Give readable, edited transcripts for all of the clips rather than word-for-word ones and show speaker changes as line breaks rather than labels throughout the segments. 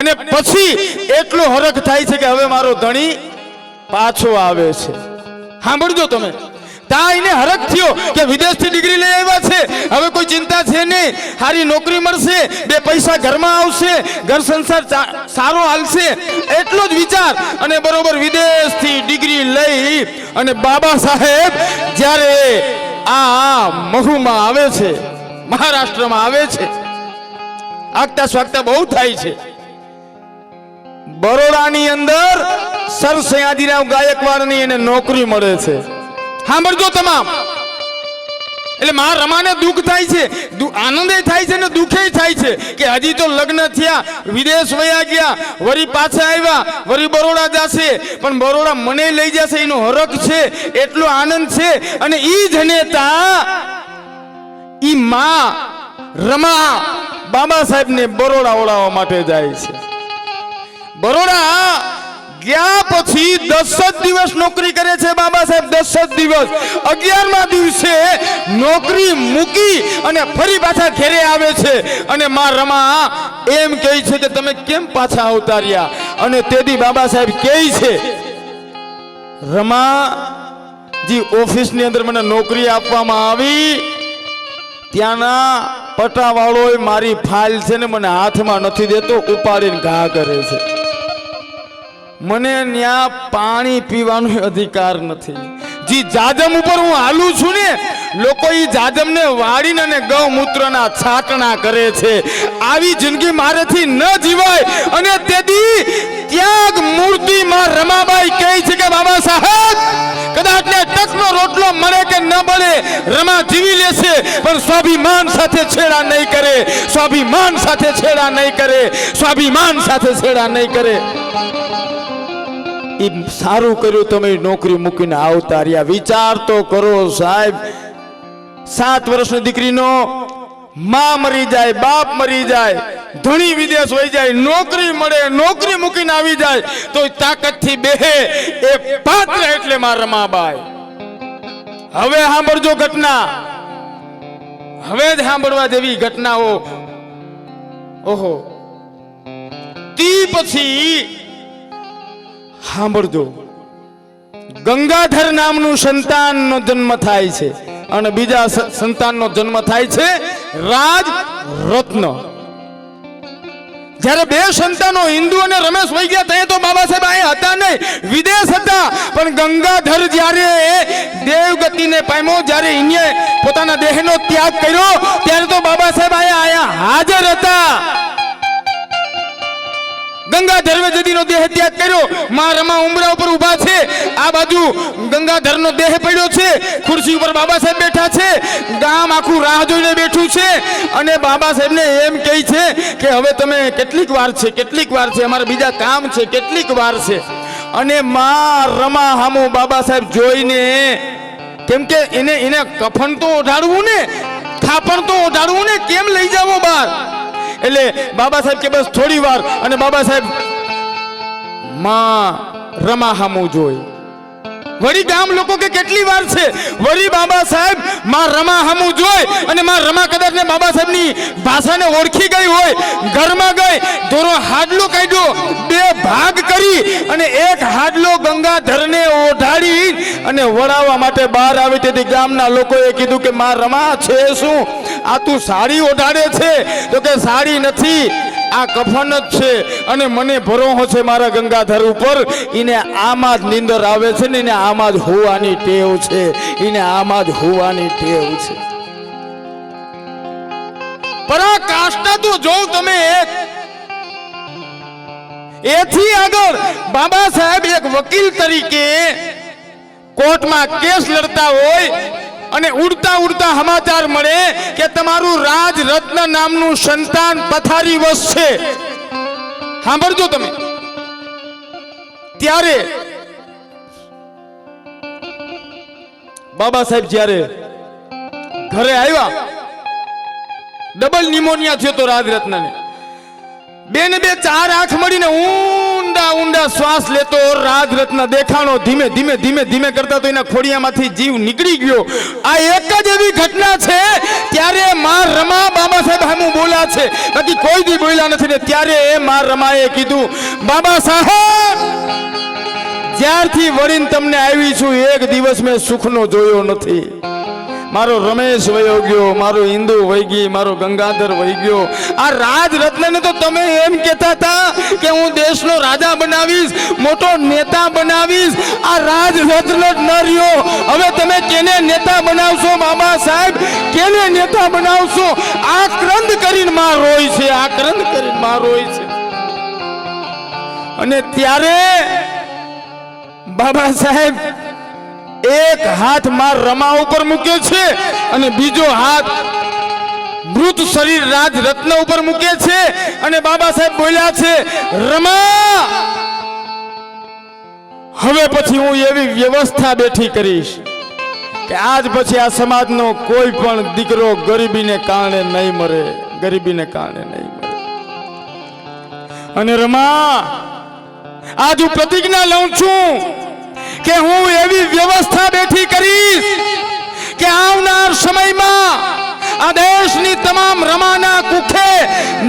અને પછી એટલો હરખ થાય છે કે હવે મારો ધણી પાછો આવે છે. સાંભળજો તમે, તા એને હરખ થયો કે વિદેશથી ડિગ્રી લઈ આવ્યા છે, હવે કોઈ ચિંતા છે નહીં, સારી નોકરી મળશે, બે પૈસા ઘરમાં આવશે, ઘર સંસાર સારો હાલશે, એટલો જ વિચાર. અને બરોબર વિદેશથી ડિગ્રી લઈ અને બાબા સાહેબ જ્યારે આ મહુમાં આવે છે, મહારાષ્ટ્રમાં આવે છે, આગતા સ્વાગતા બહુ થાય છે. બરોડાની અંદર સર સયાજીરાવ ગાયકવાડની એને નોકરી મળે છે. સાંભળજો તમામ. એટલે મા રમાને દુઃખ થાય છે, આનંદ થાય છે ને દુઃખે થાય છે કે હજી તો લગ્ન થયા, વિદેશ વયા ગયા, વરી પાછા આવ્યા, વરી બરોડા જશે, પણ બરોડા મને લઈ જશે એનો હરખ છે, એટલો આનંદ છે. અને ઈ જનેતા ઈ મા રમા બાબા સાહેબ ને બરોડા ઓળાવવા માટે જાય છે. બરોડા ગયા પછી 10 દિવસ નોકરી કરે છે બાબા સાહેબ. 10 દિવસ 11મા દિવસે નોકરી મૂકી અને ફરી પાછા ઘરે આવે છે. અને માં રમા એમ કહે છે કે તમે કેમ પાછા આવતા રહ્યા? અને તેથી બાબા સાહેબ કહે છે, રમા જી ઓફિસની અંદર મને નોકરી આપવામાં આવી, ત્યાંના પટાવાળો મારી ફાઇલ છે ને મને હાથમાં નથી દેતો, ઉપાડીને ઘા કરે છે. મને ન્યા પાણી પીવાનો અધિકાર નથી. જી જાજમ ઉપર હું હાલું છું ને, લોકો ઈ જાજમને વાળીને અને ગૌમૂત્રના છાટણા કરે છે. આવી જિંદગી મારેથી ન જીવાય. અને તેથી ત્યાગ મૂર્તિમાં રમાબાઈ કહે છે કે બાબા સાહેબ કદાચ ને ટકનો રોટલો મળે કે ન મળે, રમા જીવી લેશે, પણ સ્વાભિમાન સાથે છેડા નહીં કરે, સ્વાભિમાન સાથે છેડા નહીં કરે, સ્વાભિમાન સાથે છેડા નહીં કરે. એ સારું કર્યું તમે નોકરી મૂકીને આવતા રહ્યા. વિચાર તો કરો સાહેબ, 7 વર્ષની દીકરીનો માં મરી જાય, બાપ મરી જાય, ધણી વિદેશ વહી જાય, નોકરી મળે, નોકરી મૂકીને આવી જાય તો તાકાતથી બેહે એ પાત્ર એટલે માં રમાબાઈ. હવે સાંભળજો ઘટના, હવે જ સાંભળવા જેવી ઘટનાઓ. ઓહો, તી પછી સાંભળજો, ગંગાધર નામનું સંતાનનો જન્મ થાય છે અને બીજા સંતાનનો જન્મ થાય છે રાજ રત્ન. જ્યારે બે સંતાનો હિન્દુ અને રમેશ વહી ગયા ત્યાં તો બાબા સાહેબ અહીંયા હતા નહીં, વિદેશ હતા. પણ ગંગાધર જ્યારે દેવગતિને પામ્યો, જ્યારે એને પોતાના દેહનો ત્યાગ કર્યો, ત્યારે તો બાબા સાહેબ અહીંયા હાજર હતા. ગંગાધર જદીનો દેહ ત્યાગ કર્યો, માં રમા ઉમરા ઉપર ઊભા છે, આ બાજુ ગંગાધરનો દેહ પડ્યો છે, ખુરશી ઉપર બાબા સાહેબ બેઠા છે, ગામ આખું રાહ જોઈને બેઠું છે. અને બાબા સાહેબને એમ કહે છે કે હવે તમે કેટલીક વાર છે, કેટલીક વાર છે, અમારે બીજા કામ છે, કેટલીક વાર છે. અને માં રમા હામું બાબા સાહેબ જોઈને, કેમ કે એને કફન તો ઓઢાડવું ને, થાપણ તો ઓઢાડવું ને, કેમ લઈ જાવો બહાર? એટલે બાબા સાહેબ કે બસ થોડી વાર. અને બાબા સાહેબ માં રમા હામું જોઈ, વળી ગામ લોકો કે કેટલી વાર છે, વળી બાબા સાહેબ માં રમા હામું જોઈ. અને માં રમા કદાચ ને બાબા સાહેબની ભાષાને ઓળખી ગઈ હોય, ઘરમાં ગઈ, દોરો હાડલો કાઢ્યો, 2 ભાગ કરી અને એક હાડલો ગંગાધરને ઓઢાડી અને વળાવવા માટે બહાર આવી. તેથી ગામના લોકોએ કીધું કે માં રમા છે શું, આ તું સાડી ઓઢાડે છે? તો કે સાડી નથી, આ કફન જ છે. અને મને ભરોસો છે મારા ગંગાધર ઉપર, એને આમાં જ નીંદર આવે છે ને, એને આમાં જ હોવાની ટેવ છે, એને આમાં જ હોવાની ટેવ છે. પરાકાષ્ઠા તો જો તમે એથી આગળ બાબા સાહેબ એક વકીલ તરીકે કોર્ટમાં કેસ લડતા હોય અને ઉડતા ઉડતા સમાચાર મળે કે તમારું રાજ રત્ન નામનું સંતાન પથારીવશ છે. સાંભળજો તમે. ત્યારે બાબા સાહેબ જ્યારે ઘરે આવ્યા, ડબલ નિમોનિયા થયો તો રાજ રત્નને, 2 ને 2 4 આંખ મળીને ઊંડા ઊંડા ઊંડા શ્વાસ લેતો રાજ રત્ન દેખાણો, ધીમે ધીમે ધીમે ધીમે કરતા તો એના ખોડિયામાંથી જીવ નીકળી ગયો. આ એક જ એવી ઘટના છે ત્યારે માં રમા બાબા સાહેબ સામું બોલ્યા છે, બાકી કોઈ દી બોલ્યા નથી ને. ત્યારે માં રમાએ કીધું, બાબા સાહેબ જ્યારથી વળીને તમને આવી છું એક દિવસ મેં સુખનો જોયો નથી. મારો રમેશ વયો ગયો, મારો હિન્દુ વહી ગઈ, મારો ગંગાધર વહી ગયો. આ રાજ રત્નને તો તમે એમ કહેતા હતા કે હું દેશનો રાજા બનાવીશ, મોટો નેતા બનાવીશ. આ રાજ રત્ન જ ન રહ્યો. હવે તમે કેને નેતા બનાવશો બાબા સાહેબ, કેને નેતા બનાવશો? આક્રંદ કરીને માં રોય છે, આક્રંદ કરીને માં રોય છે. અને ત્યારે બાબા સાહેબ એક હાથ માં રમા ઉપર મૂક્યો છે અને બીજો હાથ મૃત શરીર રાજ રત્ન ઉપર મૂકે છે. અને બાબા સાહેબ બોલ્યા છે, રમા હવે પછી હું એવી વ્યવસ્થા બેઠી કરીશ કે આજ પછી આ સમાજનો કોઈ પણ દીકરો ગરીબીને કારણે નહીં મરે, ગરીબીને કારણે નહીં મરે. અને રમા આજ હું પ્રતિજ્ઞા લઉં છું કે હું એવી વ્યવસ્થા બેઠી કરીશ કે આવનાર સમયમાં આ દેશની તમામ રમાના કુખે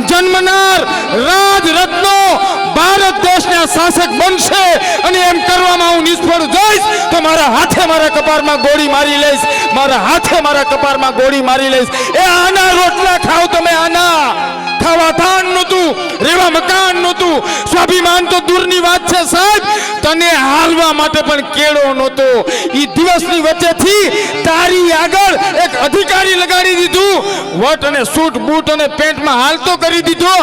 જન્મનાર રાજ રત્નો ભારત દેશના શાસક બનશે. અને એમ કરવામાં હું નિષ્ફળ જઈશ તો મારા હાથે મારા કપારમાં ગોળી મારી લઈશ, મારા હાથે મારા કપારમાં ગોળી મારી લઈશ. એ આના રોટલા ખાવ તમે, આના ખાવા ધાન નહોતું, રેવા મકાન નહોતું, સ્વાભિમાન તો દૂરની વાત છે સાહેબ, તને હાલવા માટે પણ કેળો નહોતો. ઈ દિવસની વચ્ચેથી તારી આગળ એક અધિકારી લગાડી દીધું, વટ અને સૂટ બૂટ અને પેન્ટમાં હાલતો કરી દીધો.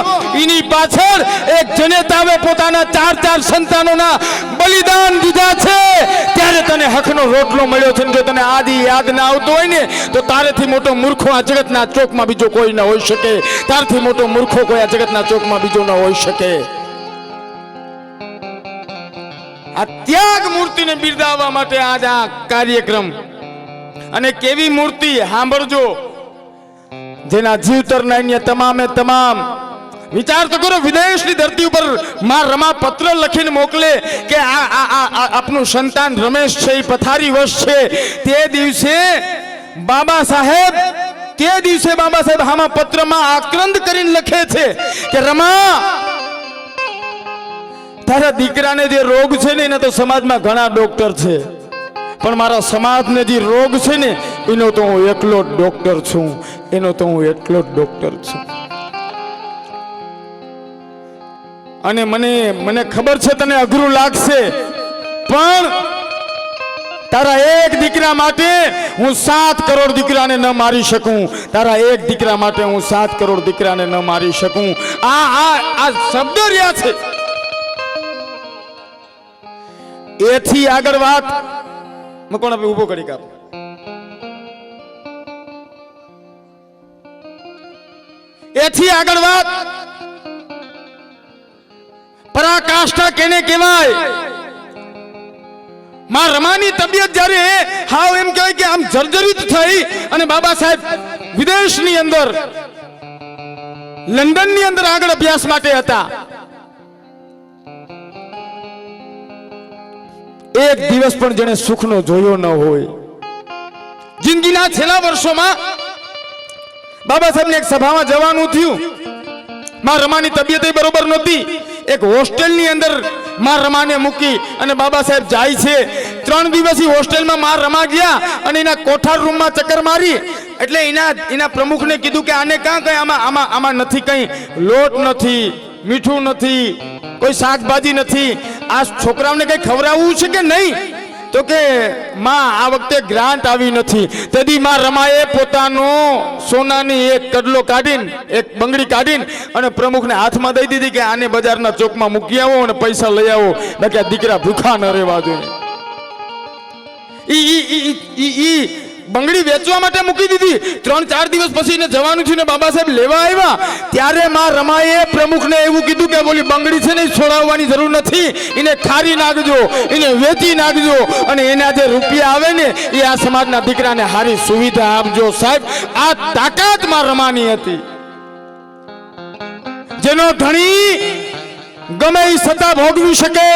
એની પાછળ એક જનેતાએ પોતાના 4 સંતાનોના બલિદાન દીધા છે. ત્યારે તને હકનો રોટલો મળ્યો છે. જો તને આદિ યાદ ના આવતો હોય ને તો તારેથી મોટો મૂર્ખો આ જગતના ચોકમાં બીજો કોઈ ના હોઈ શકે. તારથી મોટો મૂર્ખો કોઈ આ જગતના ચોકમાં બીજો ના હોઈ શકે. આ ત્યાગ મૂર્તિને બિરદાવવા માટે આજ આ કાર્યક્રમ. અને કેવી મૂર્તિ સાંભળજો, જેના જીવતરના અન્ય તમામે તમામ વિચાર તો કરો. વિદેશની ધરતી ઉપર માં રમા પત્ર લખીને મોકલે કે આપનું સંતાન રમેશ છે એ પથારી વશ છે. તે દિવસે બાબા સાહેબ આમાં પત્રમાં આક્રંદ કરીને લખે છે કે રમા તારા દીકરાને જે રોગ છે ને એના તો સમાજમાં ઘણા ડોક્ટર છે, પણ મારા સમાજને જે રોગ છે ને એનો તો હું એકલો જ ડોક્ટર છું, એનો તો હું એકલો જ ડોક્ટર છું. અને મને ખબર છે તને અઘરું લાગશે, પણ તારા એક દીકરા માટે હું 7 કરોડ દીકરાને ન મારી શકું. તારા એક દીકરા માટે હું 7 કરોડ દીકરાને ન મારી શકું. આ શબ્દો રહ્યા છે. એથી આગળ વાત કોણ આપણે ઉભો કરી કાપ. એથી આગળ વાત પરાકાષ્ઠા કેને કહેવાય? માં રમાની તબિયત જ્યારે હાવ એમ કહેવાય કે આમ જર્જરિત થઈ અને બાબા સાહેબ વિદેશની અંદર લંડનની અંદર આગળ અભ્યાસ માટે હતા. એક દિવસ પણ જેને સુખનો જોયો ન હોય. જિંદગીના છેલ્લા વર્ષોમાં બાબા સાહેબને એક સભામાં જવાનું થયું. માં રમાની તબિયત બરોબર નહોતી. એક હોસ્ટેલની અંદર માં રમાને મૂકી અને બાબા સાહેબ જાય છે. 3 દિવસ હોસ્ટેલમાં માં રમા ગયા અને એના કોઠાર રૂમમાં ચક્કર મારી. એટલે એના પ્રમુખને કીધું કે આને કાં કઈ આમાં નથી, કઈ લોટ નથી, મીઠું નથી, કોઈ શાકભાજી નથી, આ છોકરાઓને કઈ ખવડાવવું છે કે નહીં? તો કે માં આ વખતે ગ્રાન્ટ આવી નથી. તેથી માં રમાએ પોતાનો સોનાની એક કડલો કાઢીને, એક બંગડી કાઢીને અને પ્રમુખને હાથમાં દઈ દીધી કે આને બજારના ચોકમાં મૂકી આવો અને પૈસા લઈ આવો, બાકી આ દીકરા ભૂખા ન રહેવા જોઈએ. ઈ બંગડી વેચવા માટે મૂકી દીધી. 3-4 દિવસ પછી એને જવાનું છે ને બાબા સાહેબ લેવા આવ્યા. ત્યારે માં રમાએ પ્રમુખને એવું કીધું કે બોલી બંગડી છે ને છોડાવવાની જરૂર નથી, એને ખારી નાખજો, એને વેચી નાખજો અને એના જે રૂપિયા આવે ને એ આ સમાજના દીકરાને સારી સુવિધા આપજો. સાહેબ આ તાકાત માં રમાની હતી. જેનો ધણી ગમે એ સત્તા ભોગવી શકે,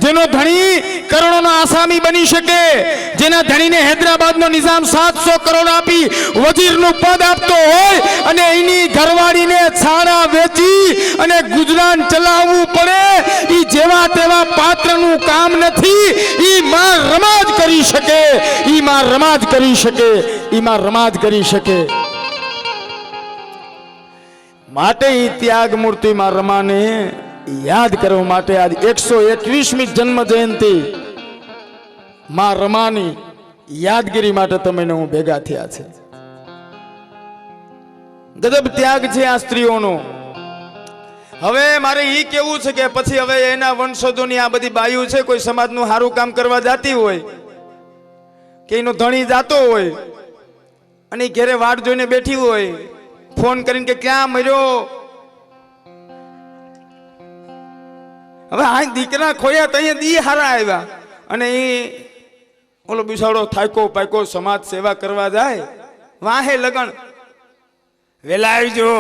જેનો ધણી કરોડોનો આસામી બની શકે, જેના ધણીને હૈદરાબાદનો નિઝામ 700 કરોડ આપી વજીરનું પદ આપતો હોય અને એની ઘરવાળીને છાણા વેચી અને ગુજરાન ચલાવવું પડે, ઈ જેવા તેવા પાત્રનું કામ નથી. ઈ માં રમાજ કરી શકે, ઈ માં રમાજ કરી શકે, ઈ માં રમાજ કરી શકે. માટે ઈ ત્યાગ મૂર્તિ માં રમાને યાદ કરવા માટે આજ 121મી જન્મ જયંતિ માં રમાની યાદગીરી માટે તમે હું ભેગા થયા છે. ગજબ ત્યાગ છે આ સ્ત્રીઓનો. હવે મારે ઈ કેવું છે કે પછી હવે એના વંશજોની આ બધી બાયુ છે, કોઈ સમાજનું સારું કામ કરવા જાતી હોય કે એનો ધણી જાતો હોય અને ઘરે વાટ જોઈને બેઠી હોય, ફોન કરીને કે ક્યાં મર્યો. હવે આ દીકરા ખોયા તો અહીંયા દી હારા આવ્યા અને એ ઓલો બિસાડો થાયકો પાયકો સમાજ સેવા કરવા જાય, વાહે લગન વેલા આવજો,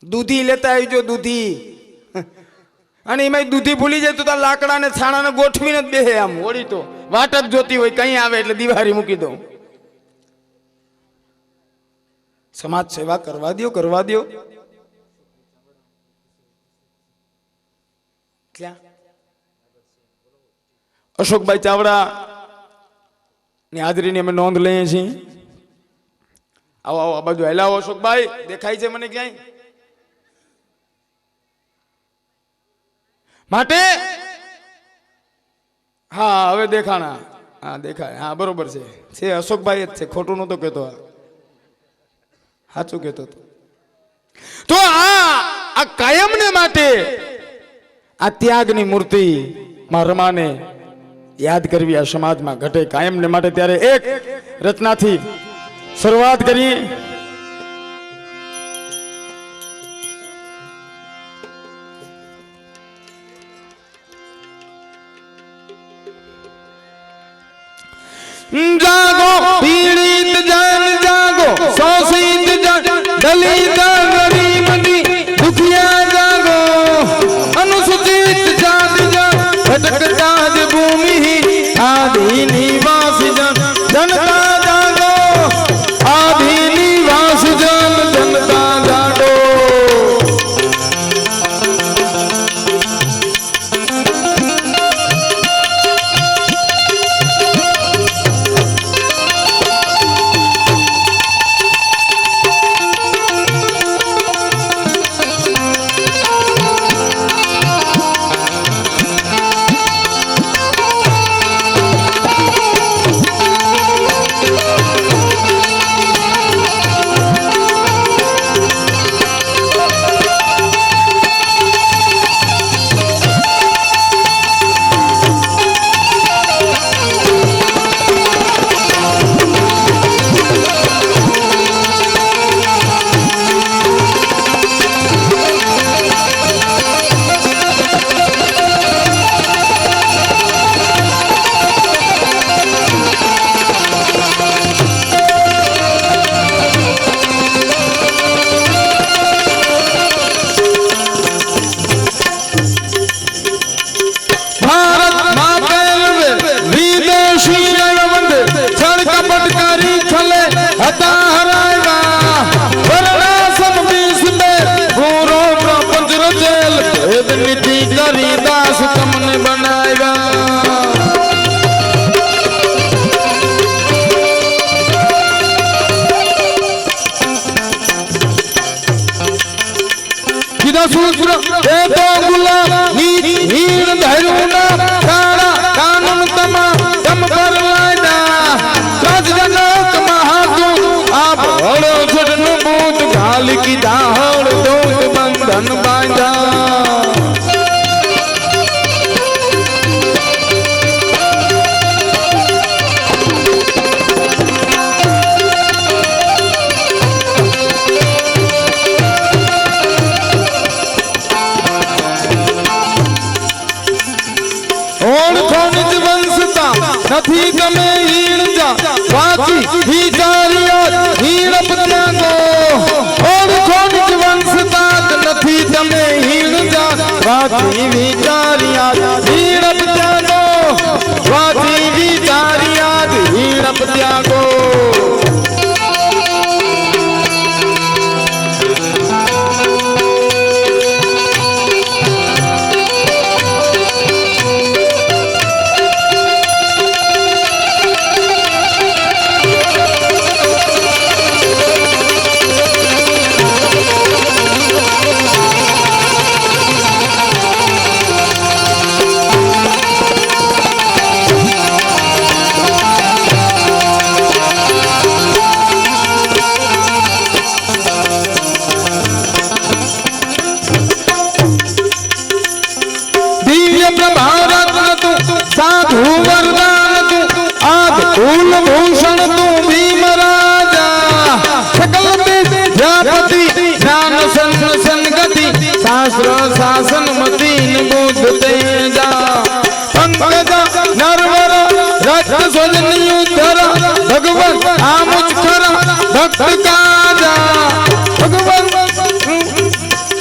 દૂધી લેતા આવજો, દૂધી. અને એમાં દૂધી ભૂલી જાય તો તાર લાકડા ને છાણા ગોઠવીને જ બેહે, આમ ઓળી તો વાટ જ જોતી હોય, કઈ આવે એટલે દિવાળી મૂકી દઉં. સમાજ સેવા કરવા દો, કરવા દો. અશોકભાઈ ચાવડા ની હાજરીની અમે નોંધ લઈએ છીએ. આવો આવો આ બાજુ હેલાવો. અશોકભાઈ દેખાય છે મને ક્યાંય? માટે હા હવે દેખાણા, હા દેખાય, હા બરોબર છે અશોકભાઈ જ છે, ખોટું નતો કહેતો, સાચું કહેતો હતો. તો આ કાયમને માટે આ ત્યાગની મૂર્તિ માં રમાને યાદ કરવી આ સમાજમાં ઘટે કાયમને માટે. ત્યારે એક રચનાથી શરૂઆત કરીએ. જાગો પીડિત જન જાગો, શોષિત જન દલિત ગરીબ દુખિયા જાગો, અનુસૂચિત જાતિ જન ભટકતા જ ભૂમિ આદિ નિવાસ જન જનતા જાગો, આદિ નિવાસ જન જનતા જાગો. નથી તમે હીણ જા વાચી વિચારિયા હીણ પત્યાગો ઓળખો નિજ વંશ તાત નથી તમે વાથી વિચાર્યા ઝીણપ ત્યાગો વાથી વિચાર્યા ઝીણપ ત્યાગો साधु वरदान तू आद कुल भूषण तू भीम राजा सकल विद्यापति ज्ञान संगति शास्त्र शासन मतीन बुद्ध तेजा पंकज नरवर रक्त स्वजन उद्धर भगवत आमुचकर भक्त काजा भगवत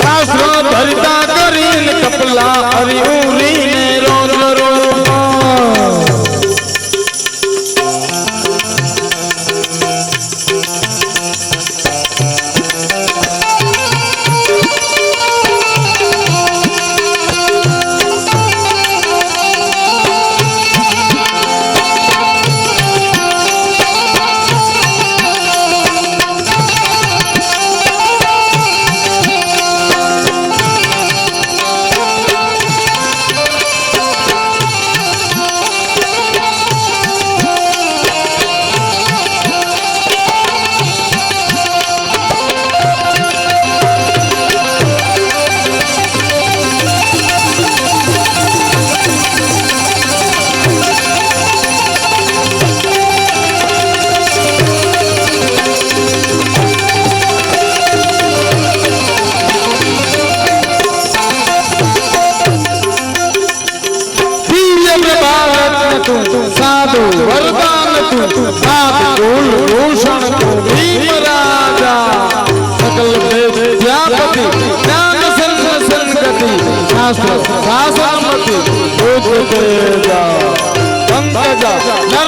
शास्त्र धरिता करीन कपला हरिउरी ने रोज रोज साधु वरदान तू साधु कुल भूषण तू भीम राजा सकल विद्यापति ज्ञान संगति शास्त्र शासन मति बुद्ध तेजा पंकज